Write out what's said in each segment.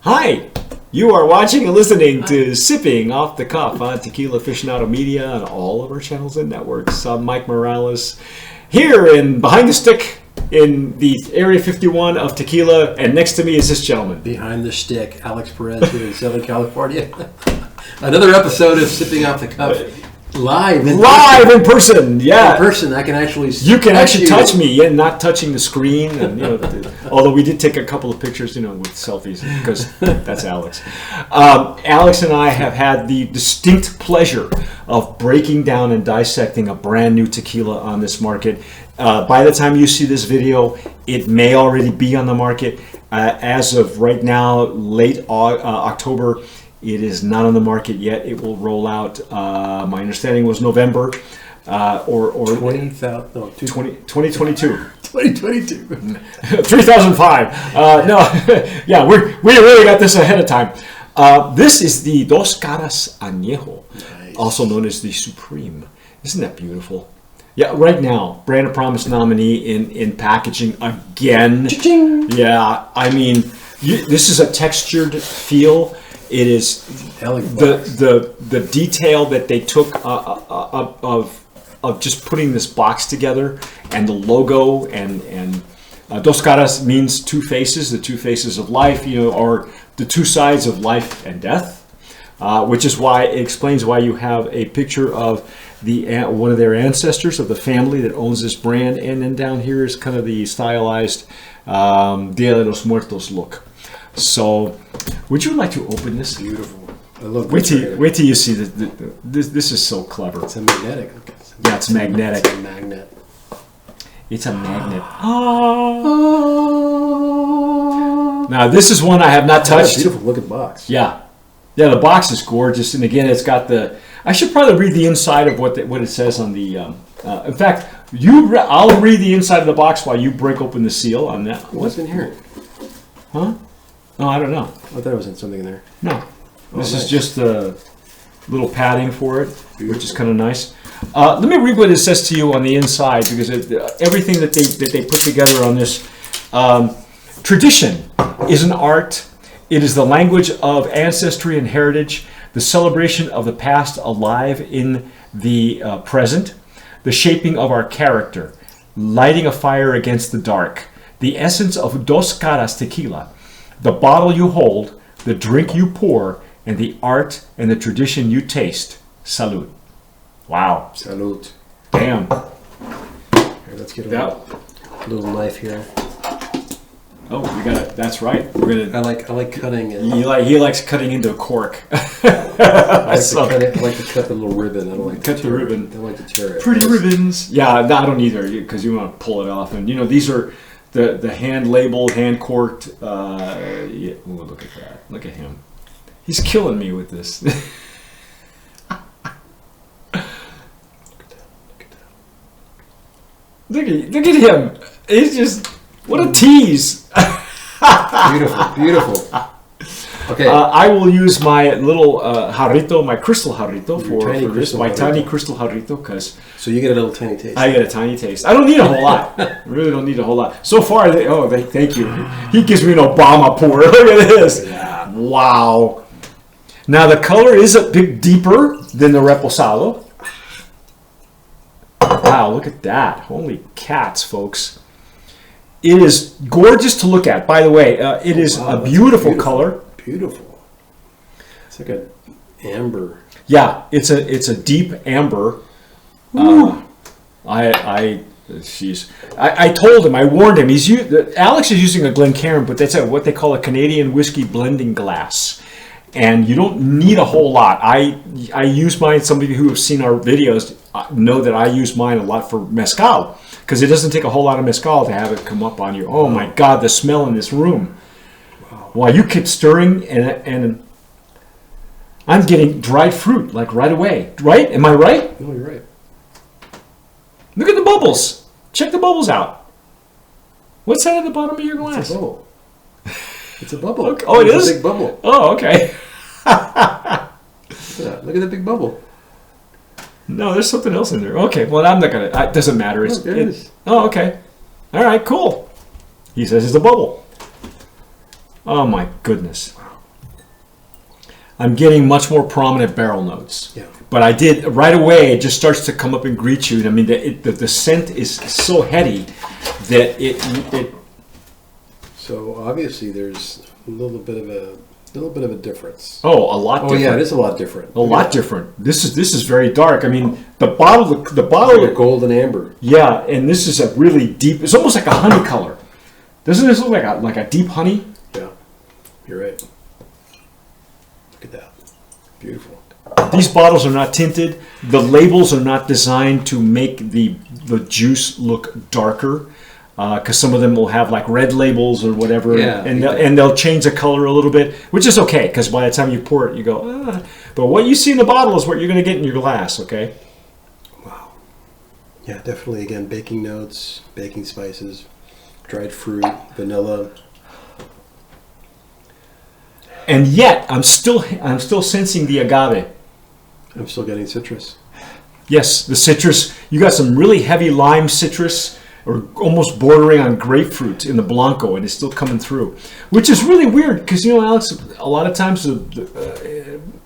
Hi, you are watching and listening to Sipping Off the Cuff on Tequila Aficionado Media on all of our channels and networks. I'm Mike Morales here in Behind the Stick in the Area 51 of Tequila, and next to me is this gentleman. Behind the Stick, Alex Perez here in Southern California. Another episode of Sipping Off the Cuff. Live in person, yeah. In person, I can actually You can actually touch me, yeah, not touching the screen. And, although we did take a couple of pictures, with selfies, because that's Alex. Alex and I have had the distinct pleasure of breaking down and dissecting a brand new tequila on this market. By the time you see this video, it may already be on the market. As of right now, late October, it is not on the market yet. It will roll out. My understanding was November or 2022. 2022. 3005. No, yeah, we really got this ahead of time. This is the Dos Caras Anejo, nice. Also known as the Supreme. Isn't that beautiful? Yeah, right now, Brand of Promise nominee in packaging again. Cha-ching. Yeah, I mean, this is a textured feel. It is the detail that they took of just putting this box together, and the logo and Dos Caras means two faces, the two faces of life, or the two sides of life and death, which is why it explains why you have a picture of one of their ancestors of the family that owns this brand, and then down here is kind of the stylized Dia de los Muertos look. So, would you like to open this? Beautiful. I love wait till you see this. This is so clever. It's a magnetic. Yeah, it's magnetic. It's a magnet. It's a magnet. Oh. Now, this is one I have not touched. Beautiful. Look at the box. Yeah, the box is gorgeous, and again, it's got the. I should probably read the inside of what it says on the. In fact, I'll read the inside of the box while you break open the seal on that. What's in here? Huh? No, I don't know. I thought there was something in there. No. This is just a little padding for it, which is kind of nice. Let me read what it says to you on the inside, because everything that they put together on this. Tradition is an art. It is the language of ancestry and heritage, the celebration of the past alive in the present, the shaping of our character, lighting a fire against the dark, the essence of Dos Caras tequila, the bottle you hold, the drink you pour, and the art and the tradition you taste. Salud. Wow. Salud. Damn. Here, let's get a little knife here. Oh, we got it. That's right. We're gonna. I like cutting it. He likes cutting into a cork. I like to cut the little ribbon. I don't like cut the ribbon. I don't like to tear it. Pretty ribbons. Yeah, no, I don't either, because you want to pull it off, and these are the hand labeled, hand corked. Yeah, ooh, look at that. Look at him. He's killing me with this. Look at him. He's just, what a tease. Beautiful. Okay. I will use my little jarrito, my crystal jarrito for this, my tiny crystal jarrito, because. So you get a little tiny taste. I get a tiny taste. I don't need a whole lot. I really don't need a whole lot. So far, thank you. He gives me an Obama pour. Look at this. Yeah. Wow. Now the color is a bit deeper than the Reposado. Wow, look at that. Holy cats, folks. It is gorgeous to look at. By the way, it is a beautiful color. Beautiful. It's like an amber. Yeah, it's a deep amber. I told him, I warned him. Alex is using a Glencairn, but that's what they call a Canadian whiskey blending glass. And you don't need a whole lot. I use mine. Some of you who have seen our videos know that I use mine a lot for mezcal, because it doesn't take a whole lot of mezcal to have it come up on you. Oh my God, the smell in this room. Wow, you keep stirring, and I'm getting dried fruit like right away. Right? Am I right? No, you're right. Look at the bubbles. Check the bubbles out. What's that at the bottom of your glass? It's a bubble. It's a bubble. Okay. Oh, it is? A big bubble. Oh, okay. Look at the big bubble. No, there's something else in there. Okay, well, I'm not going to... It doesn't matter. There it is. Oh, okay. All right, cool. He says it's a bubble. Oh, my goodness. I'm getting much more prominent barrel notes. Yeah. But I did right away. It just starts to come up and greet you. I mean, the scent is so heady that it. So obviously, there's a little bit of a difference. Oh, a lot. Oh different. yeah, it is a lot different. A lot different. This is very dark. I mean, the bottle. Like a golden amber. Yeah, and this is a really deep. It's almost like a honey color. Doesn't this look like a deep honey? Yeah, you're right. Look at that. Beautiful. These bottles are not tinted. The labels are not designed to make the juice look darker, because some of them will have like red labels or whatever, Yeah, and they'll change the color a little bit, which is okay, because by the time you pour it, you go, ah. But what you see in the bottle is what you're going to get in your glass, okay? Wow. Yeah, definitely. Again, baking notes, baking spices, dried fruit, vanilla. And yet, I'm still sensing the agave. I'm still getting citrus. Yes, the citrus. You got some really heavy lime citrus, or almost bordering on grapefruit in the Blanco, and it's still coming through, which is really weird because, you know, Alex, a lot of times when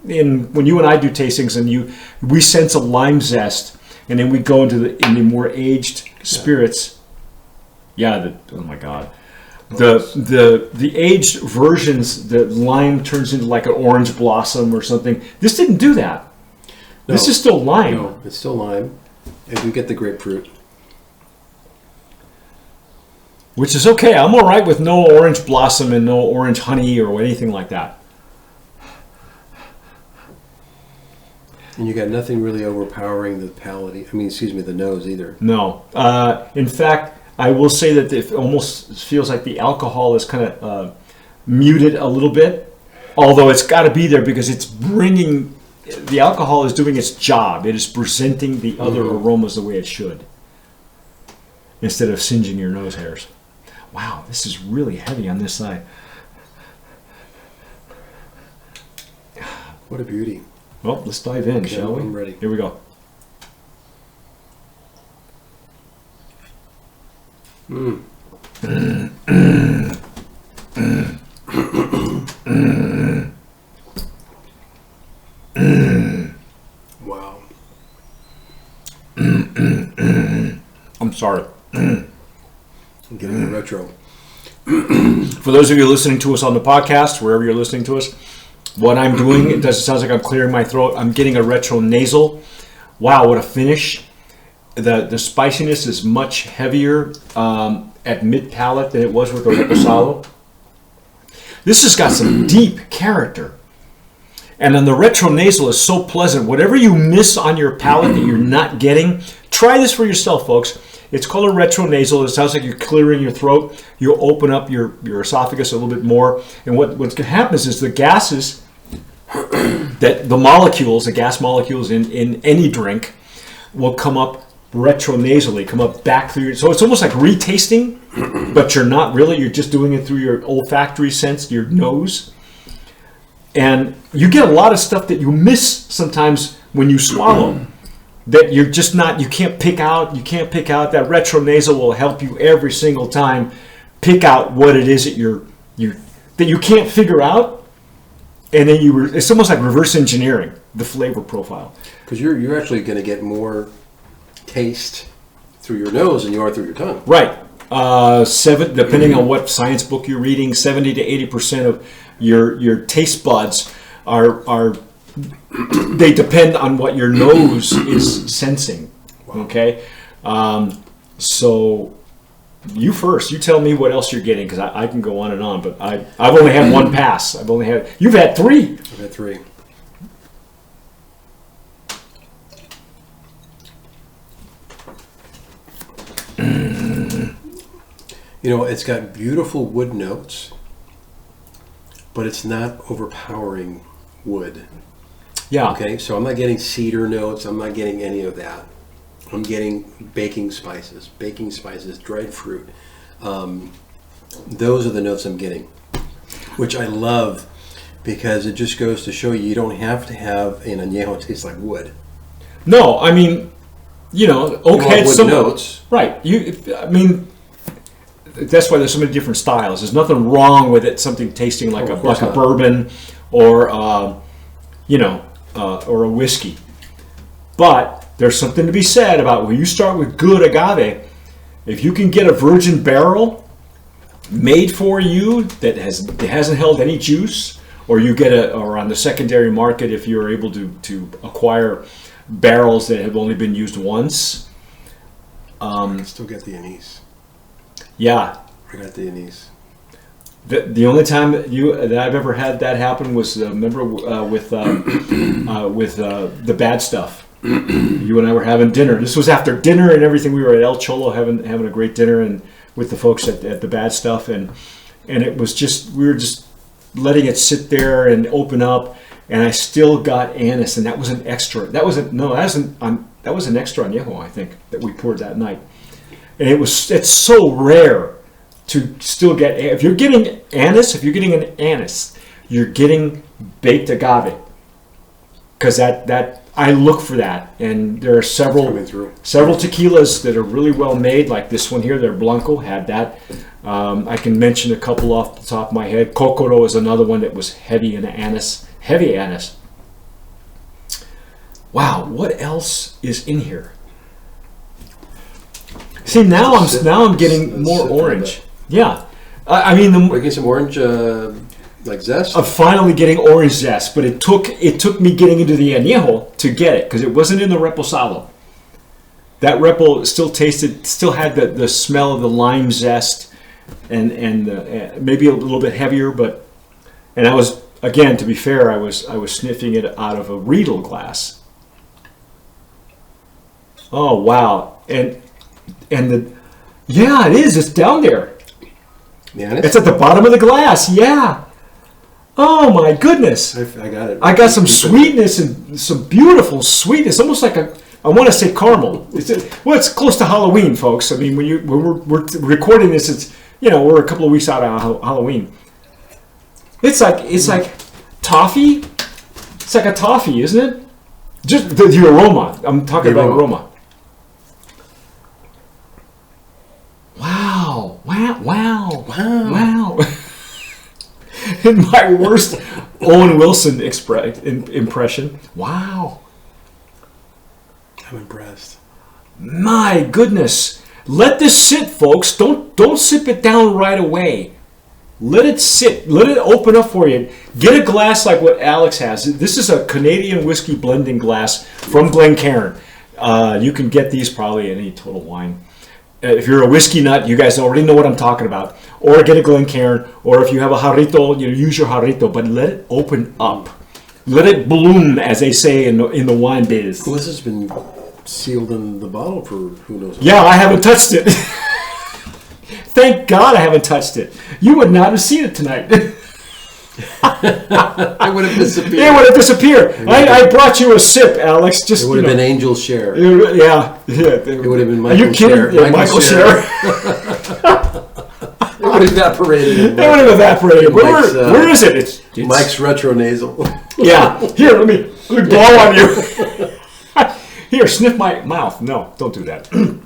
you and I do tastings, and we sense a lime zest, and then we go into the more aged spirits. Yeah. Oh my God. The aged versions, the lime turns into like an orange blossom or something. This didn't do that. No, this is still lime. No, it's still lime. And we get the grapefruit. Which is okay. I'm all right with no orange blossom and no orange honey or anything like that. And you got nothing really overpowering the palate. The nose either. No. In fact, I will say that it almost feels like the alcohol is kind of muted a little bit. Although it's got to be there because it's bringing... The alcohol is doing its job. It is presenting the other aromas the way it should, instead of singeing your nose hairs. Wow, this is really heavy on this side. What a beauty. Well, let's dive in, shall we? I'm ready. Here we go. Wow. I'm sorry. I'm getting the retro. For those of you listening to us on the podcast, wherever you're listening to us, what I'm doing, it sounds like I'm clearing my throat. I'm getting a retro nasal. Wow, what a finish. The spiciness is much heavier at mid-palate than it was with the Reposado. This has got some deep character. And then the retro nasal is so pleasant. Whatever you miss on your palate that you're not getting, try this for yourself, folks. It's called a retro nasal. It sounds like you're clearing your throat. You open up your esophagus a little bit more. And what's going to happen is the gases, that the molecules, the gas molecules in any drink, will come up retronasally, come up back through your... So it's almost like retasting, but you're not really. You're just doing it through your olfactory sense, your nose. And you get a lot of stuff that you miss sometimes when you swallow, that you're just not, you can't pick out. That retronasal will help you every single time pick out what it is that that you can't figure out. And then it's almost like reverse engineering the flavor profile. Because you're actually going to get more taste through your nose than you are through your tongue. Right. Depending on what science book you're reading, 70 to 80% of your taste buds are they depend on what your nose is sensing. Wow. Okay. So you first. You tell me what else you're getting, because I can go on and on, but I've only had one pass. You've had three. I've had three. You know, it's got beautiful wood notes, but it's not overpowering wood. Yeah. Okay, so I'm not getting cedar notes. I'm not getting any of that. I'm getting baking spices, dried fruit. Those are the notes I'm getting, which I love, because it just goes to show you don't have to have an añejo taste like wood. No, I mean, oak had some notes. Right. That's why there's so many different styles. There's nothing wrong with it. Something tasting like a bourbon, or or a whiskey. But there's something to be said about when you start with good agave. If you can get a virgin barrel made for you that hasn't held any juice, or you get or on the secondary market if you're able to acquire barrels that have only been used once. I still get the anise. Yeah. I got the anise. The only time that I've ever had that happen was remember with the bad stuff. You and I were having dinner. This was after dinner and everything. We were at El Cholo having a great dinner and with the folks at the bad stuff, and it was just we were just letting it sit there and open up, and I still got anise, and that was an extra. That was an extra añejo, I think, that we poured that night, and it's so rare to still get, if you're getting an anise, you're getting baked agave, because that I look for that, and there are several tequilas that are really well made, like this one here. Their Blanco had that. I can mention a couple off the top of my head. Kokoro is another one that was heavy anise. Wow, what else is in here? See, now I'm getting more orange. Yeah, I mean, we're getting some orange, like zest. I'm finally getting orange zest, but it took me getting into the añejo to get it because it wasn't in the reposado. That repo still had the smell of the lime zest, and maybe a little bit heavier, and I was, again, to be fair, I was sniffing it out of a Riedel glass. Oh wow, and yeah, it is. It's down there. It's at the bottom of the glass. Yeah. Oh my goodness. I got it. I got some sweetness and some beautiful sweetness, almost like I want to say caramel. It's close to Halloween, folks. I mean, when we're recording this, it's we're a couple of weeks out of Halloween. It's like toffee. It's like a toffee, isn't it? Just the aroma. I'm talking about aroma. Wow. In my worst Owen Wilson impression. Wow. I'm impressed. My goodness. Let this sit, folks. Don't sip it down right away. Let it sit. Let it open up for you. Get a glass like what Alex has. This is a Canadian whiskey blending glass from Glencairn. You can get these probably at any Total Wine. If you're a whiskey nut, you guys already know what I'm talking about. Or get a Glencairn, or if you have a jarrito, use your jarrito, but let it open up. Let it bloom, as they say in the wine biz. Well, this has been sealed in the bottle for who knows. Yeah, I haven't touched it. Thank God I haven't touched it. You would not have seen it tonight. It would have disappeared. It would have disappeared. I brought you a sip, Alex. It would have been Angel's share. Yeah. It would have been Michael's Are you kidding? share. Yeah, Michael's share. It would have evaporated. It would have evaporated. Where is it? It's Mike's retronasal. Yeah. Here, let me blow on you. Here, sniff my mouth. No, don't do that. Wow,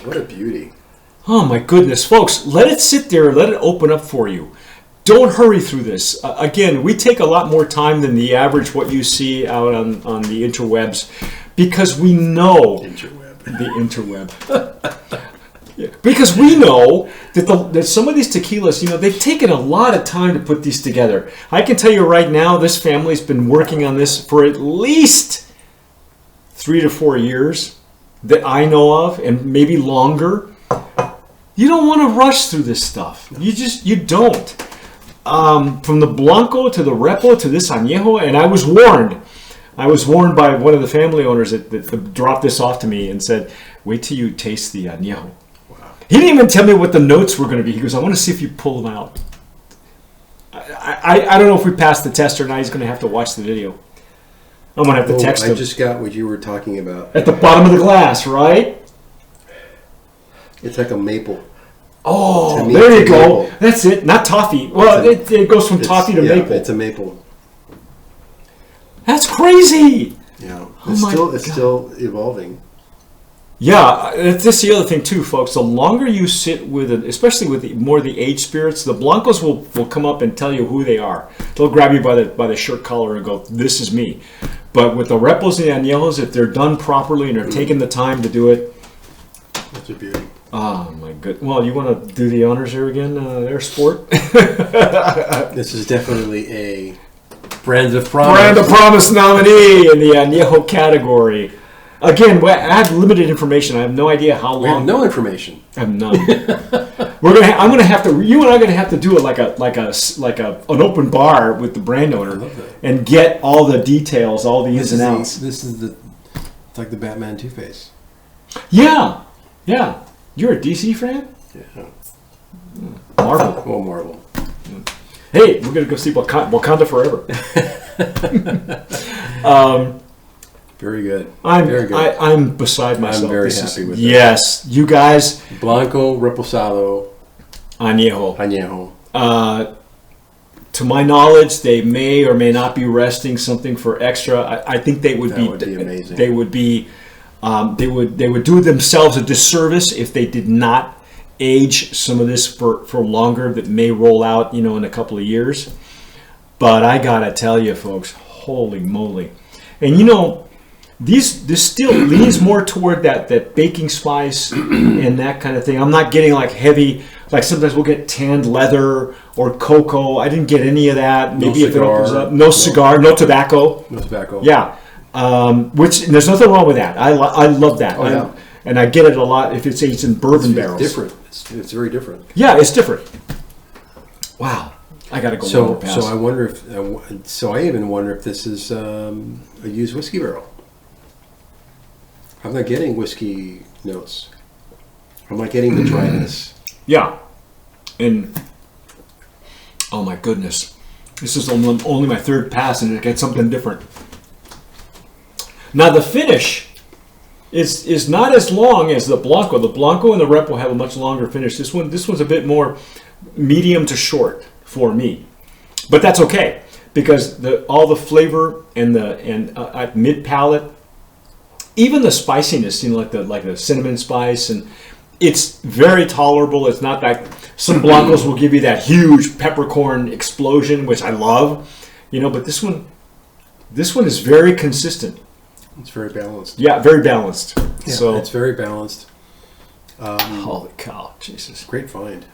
what a beauty. Oh my goodness, folks, let it sit there, let it open up for you. Don't hurry through this. Again, we take a lot more time than the average what you see out on the interwebs, because we know the interweb. Yeah. Because we know that some of these tequilas, they've taken a lot of time to put these together. I can tell you right now, this family's been working on this for at least 3 to 4 years that I know of, and maybe longer. You don't want to rush through this stuff. You don't. From the Blanco to the Repo to this Añejo, and I was warned. I was warned by one of the family owners that dropped this off to me and said, wait till you taste the Añejo. Wow. He didn't even tell me what the notes were going to be. He goes, I want to see if you pull them out. I don't know if we passed the test or not. He's going to have to watch the video. I'm going to have to text him. I just got what you were talking about. At the bottom of the glass, right? It's like a maple. Oh, there you go. Maple. That's it. Not toffee. Well, it goes from toffee to maple. It's a maple. That's crazy. Yeah. It's still evolving. Yeah, that's the other thing too, folks. The longer you sit with it, especially with more of the aged spirits, the Blancos will come up and tell you who they are. They'll grab you by the shirt collar and go, "This is me." But with the Repos and the Añejos, if they're done properly and they're taking the time to do it, That's a beauty. oh my good. Well, you want to do the honors here again, there, sport? This is definitely a Brand of Promise. Brand of Promise nominee in the Añejo category. Again, I have limited information. I have no idea how long. We have no information. I have none. I'm gonna have to. You and I are gonna have to do it like an open bar with the brand owner and get all the details, all the ins and outs. It's like the Batman Two-Face. Yeah. You're a DC fan? Yeah. Marvel. Well, Marvel. Hey, we're gonna go see Wakanda Forever. Very good. Very good. I'm beside myself. I'm very happy with it. Yes, you guys. Blanco, Reposado, Añejo. To my knowledge, they may or may not be resting something for extra. I think they would be amazing. They would be. They would do themselves a disservice if they did not age some of this for longer. That may roll out, in a couple of years. But I gotta tell you, folks, holy moly! And this still leans more toward that baking spice and that kind of thing. I'm not getting like heavy, like sometimes we'll get tanned leather or cocoa. I didn't get any of that. Maybe if it opens up, no cigar, no tobacco. No tobacco. Yeah, which there's nothing wrong with that. I love that. Oh, yeah. And I get it a lot if it's aged in bourbon barrels. It's different. It's very different. Yeah, it's different. Wow. I got to go one more pass. So I wonder if. I even wonder if this is a used whiskey barrel. I'm not getting whiskey notes. I'm not getting the dryness. Yeah. And oh my goodness, this is only my third pass, and it gets something different. Now the finish is not as long as the Blanco. The Blanco and the Repo have a much longer finish. This one's a bit more medium to short for me, but that's okay because all the flavor and mid palate, even the spiciness, like the cinnamon spice, and it's very tolerable. It's not like some Blancos will give you that huge peppercorn explosion, which I love, but this one is very consistent. It's very balanced. Yeah, very balanced. Yeah, so it's very balanced. Holy cow, Jesus! Great find.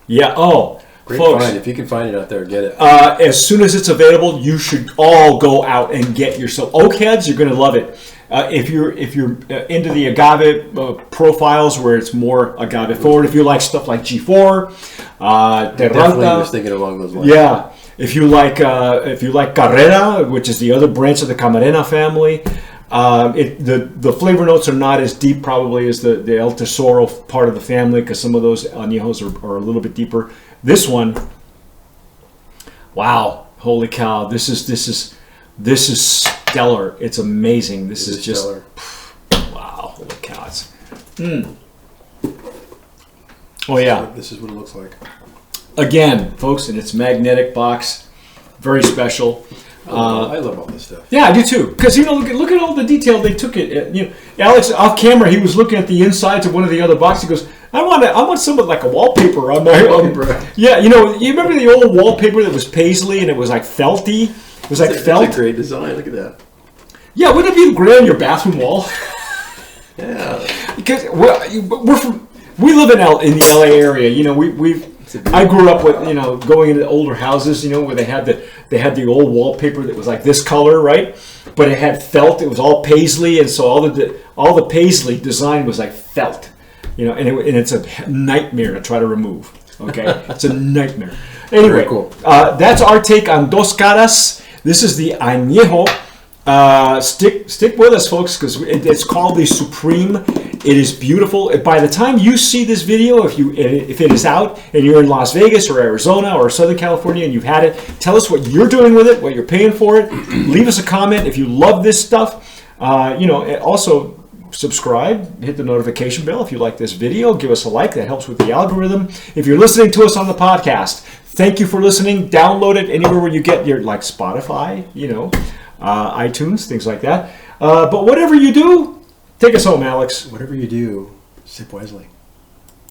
Yeah. Oh, great folks, find. If you can find it out there, get it. As soon as it's available, you should all go out and get yourself. Oak heads, you're going to love it. If you're into the agave profiles where it's more agave forward, if you like stuff like G4, Definitely was thinking along those lines. Yeah. If you like Carrera, which is the other branch of the Camarena family. The flavor notes are not as deep probably as the El Tesoro part of the family because some of those añejos are a little bit deeper. This one, wow, holy cow! This is stellar. It's amazing. This is just stellar. Wow, holy cow! Oh yeah, This is what it looks like. Again, folks, in its magnetic box, very special. I love all this stuff. Yeah, I do too. Because look at all the detail they took it. Alex off camera, he was looking at the insides of one of the other boxes. He goes, "I want something like a wallpaper on my Wallpaper. Yeah, you remember the old wallpaper that was paisley and it was like felty. It was like felt. That's a great design. Look at that. Yeah, wouldn't it be great on your bathroom wall? Yeah. Because we live in the LA area. I grew up with going into older houses, where they had the old wallpaper that was like this color, right? But it had felt. It was all paisley, and so all the paisley design was like felt, and it's a nightmare to try to remove. Okay, it's a nightmare. Anyway, Very cool. That's our take on Dos Caras. This is the Añejo. Stick with us, folks, because it's called the Supreme. It is beautiful. By the time you see this video, if it is out and you're in Las Vegas or Arizona or Southern California and you've had it, tell us what you're doing with it, what you're paying for it. Leave us a comment if you love this stuff. Also subscribe, hit the notification bell if you like this video. Give us a like. That helps with the algorithm. If you're listening to us on the podcast, thank you for listening. Download it anywhere where you get your, like Spotify, iTunes, things like that. But whatever you do, Take us home, Alex. Whatever you do, sip wisely.